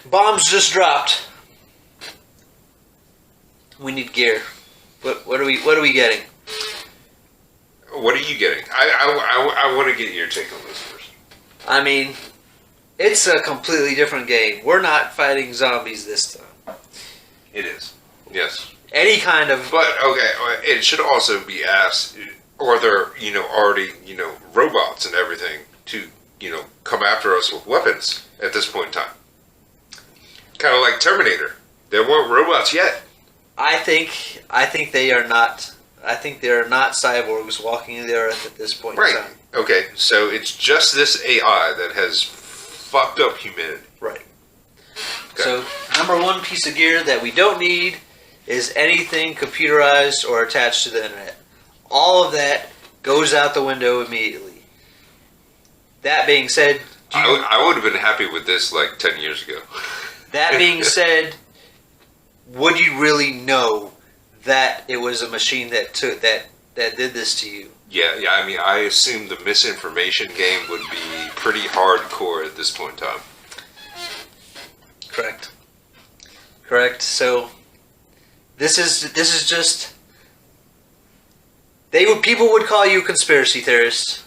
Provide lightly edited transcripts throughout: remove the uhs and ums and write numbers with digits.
Bombs just dropped. We need gear. What are we getting? What are you getting? I want to get your take on this first. I mean, it's a completely different game. We're not fighting zombies this time. It is. Yes. Any kind of... But, okay, it should also be asked, are there, already, robots and everything to, come after us with weapons at this point in time? Kind of like Terminator. There weren't robots yet. I think they are not... I think there are not cyborgs walking the earth at this point Right. in time. Okay, so it's just this AI that has fucked up humanity. Right. Okay. So, number one piece of gear that we don't need is anything computerized or attached to the internet. All of that goes out the window immediately. That being said... I would have been happy with this like 10 years ago. That being said, would you really know that it was a machine that did this to you? Yeah, I mean, I assume the misinformation game would be pretty hardcore at this point in time. Correct. So this is just people would call you a conspiracy theorist.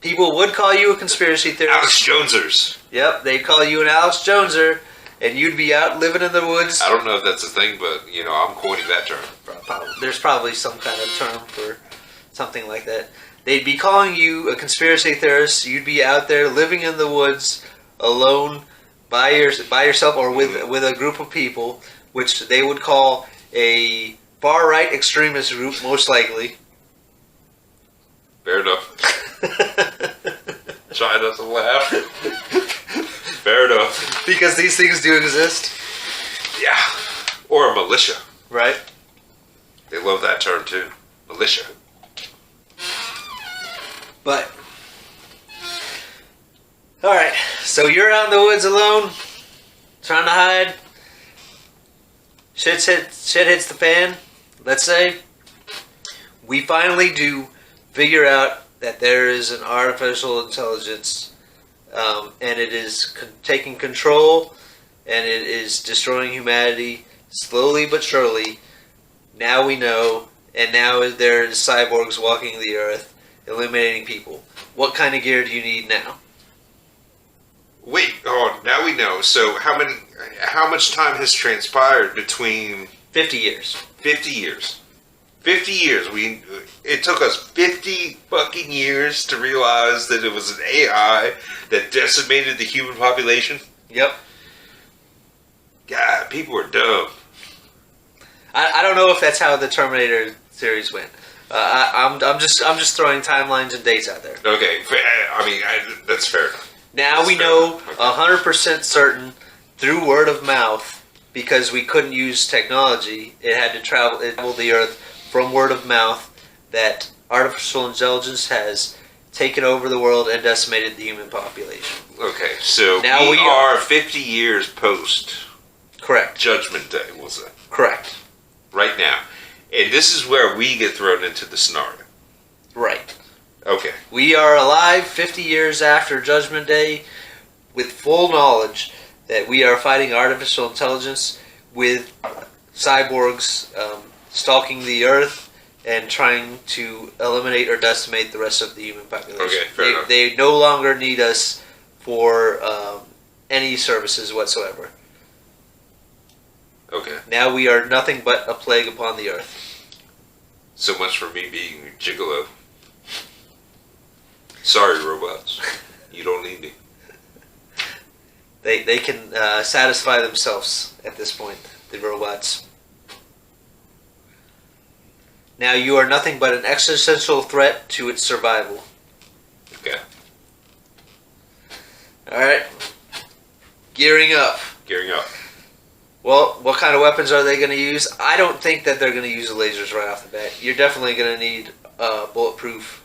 People would call you a conspiracy theorist. Alex Jonesers. Yep, they'd call you an Alex Joneser, and you'd be out living in the woods. I don't know if that's a thing, but, I'm coining that term. There's probably some kind of term for something like that. They'd be calling you a conspiracy theorist. You'd be out there living in the woods alone by yourself or with a group of people, which they would call a far-right extremist group, most likely. Fair enough. Try not to laugh. Fair enough. Because these things do exist. Yeah. Or a militia. Right. They love that term too. Militia. But, alright, so you're out in the woods alone, trying to hide. Shit hits the fan, let's say. We finally do figure out that there is an artificial intelligence, and it is taking control, and it is destroying humanity slowly but surely. Now we know, and now there's cyborgs walking the earth, eliminating people. What kind of gear do you need now? Wait, now we know. So how much time has transpired between 50 years. 50 years. 50 years. It took us 50 fucking years to realize that it was an AI that decimated the human population. Yep. God, people are dumb. I don't know if that's how the Terminator series went. I'm just throwing timelines and dates out there. Okay, I mean that's fair enough. Now we know 100% certain through word of mouth, because we couldn't use technology. It had to travel the earth from word of mouth, that artificial intelligence has taken over the world and decimated the human population. Okay, so now we are 50 years post. Correct. Judgment Day, we'll say. Correct. Right now. And this is where we get thrown into the scenario. Right. Okay. We are alive 50 years after Judgment Day with full knowledge that we are fighting artificial intelligence with cyborgs stalking the earth and trying to eliminate or decimate the rest of the human population. Okay, fair enough. They no longer need us for any services whatsoever. Okay. Now we are nothing but a plague upon the earth. So much for me being a gigolo. Sorry, robots. You don't need me. They can satisfy themselves at this point, the robots. Now you are nothing but an existential threat to its survival. Okay. Alright. Gearing up. Gearing up. Well, what kind of weapons are they going to use? I don't think that they're going to use lasers right off the bat. You're definitely going to need bulletproof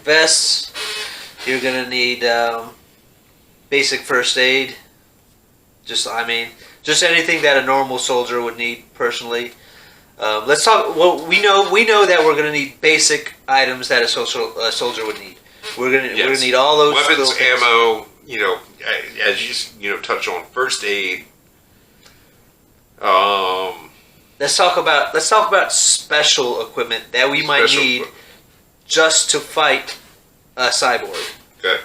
vests. You're going to need basic first aid. Just anything that a normal soldier would need personally. Let's talk. Well, we know that we're going to need basic items that a soldier would need. We're gonna Yes. need all those weapons, little things. ammo. You know, as you touch on first aid. Let's talk about special equipment that we might Special need equipment. just to fight a cyborg. Okay.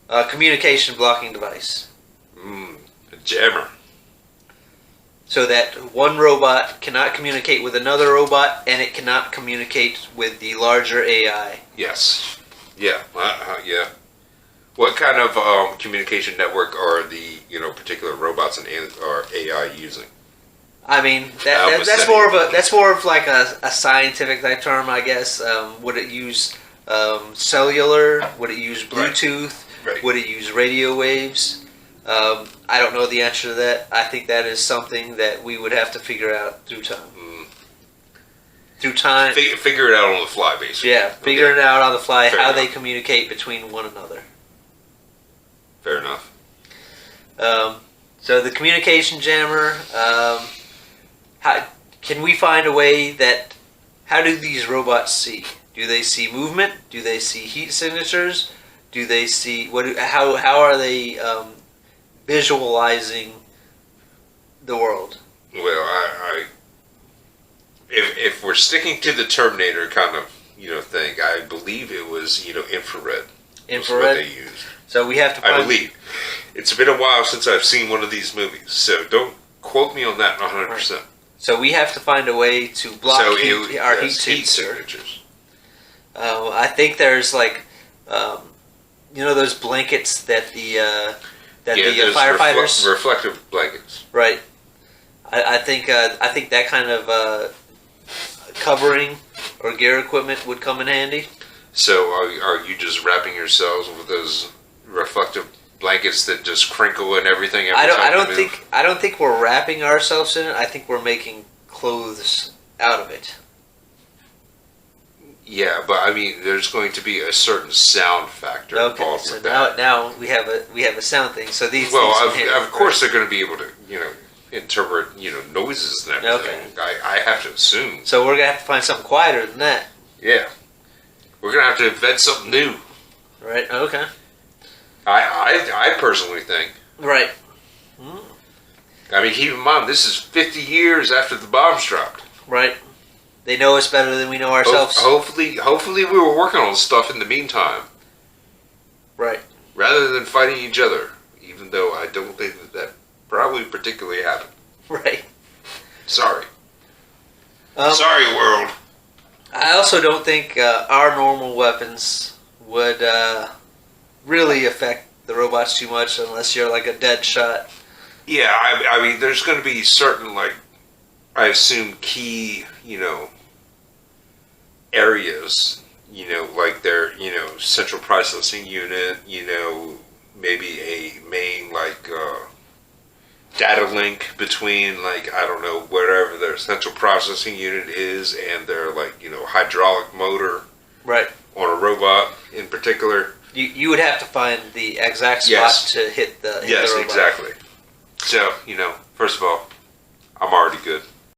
A communication blocking device, A jammer. so that one robot cannot communicate with another robot, and it cannot communicate with the larger AI. Yes. Yeah. Yeah. What kind of communication network are the particular robots and or AI using? I mean, That was that's more of like a scientific type term, I guess. Would it use cellular? Would it use Bluetooth? Right. Would it use radio waves? I don't know the answer to that. I think that is something that we would have to figure out through time. Through time, Figure it out on the fly, basically. yeah, figuring out on the fly Fair how enough. they communicate between one another. Fair enough. So the communication jammer. How can we find a way that? How do these robots see? Do they see movement? Do they see heat signatures? Do they see How are they visualizing the world? Well, if we're sticking to the Terminator kind of thing, I believe it was infrared. Was what Infrared. they used. So we have to. Find, I believe. It's been a while since I've seen one of these movies, so don't quote me on that 100%. So we have to find a way to block our heat yes, signature. signatures. I think there's like, those blankets that the Those firefighters. reflective blankets. Right. I think that kind of covering or gear equipment would come in handy. So are you just wrapping yourselves with those reflective blankets that just crinkle and everything? Every time you move? I don't think we're wrapping ourselves in it. I think we're making clothes out of it. Yeah, but I mean, there's going to be a certain sound factor Okay, involved so with that. now we have a sound thing. So these. Well, these of course they're going to be able to interpret noises and everything. Okay. I have to assume. So we're gonna have to find something quieter than that, Yeah, we're going to have to invent something new. right? Okay. I personally think. Right. I mean, keep in mind, this is 50 years after the bombs dropped. Right. They know us better than we know ourselves. Hopefully we were working on stuff in the meantime, Right. rather than fighting each other. Even though I don't think that probably particularly happened. Right. Sorry. Um, Sorry, world. I also don't think our normal weapons would really affect the robots too much unless you're like a dead shot. Yeah, I mean, there's going to be certain, like, I assume key, areas, like their, central processing unit, maybe a main, like, data link between, like, I don't know, wherever their central processing unit is and their, like, hydraulic motor Right. on a robot in particular. You would have to find the exact spot Yes. to hit the Yes, robot. exactly. So, first of all, I'm already good.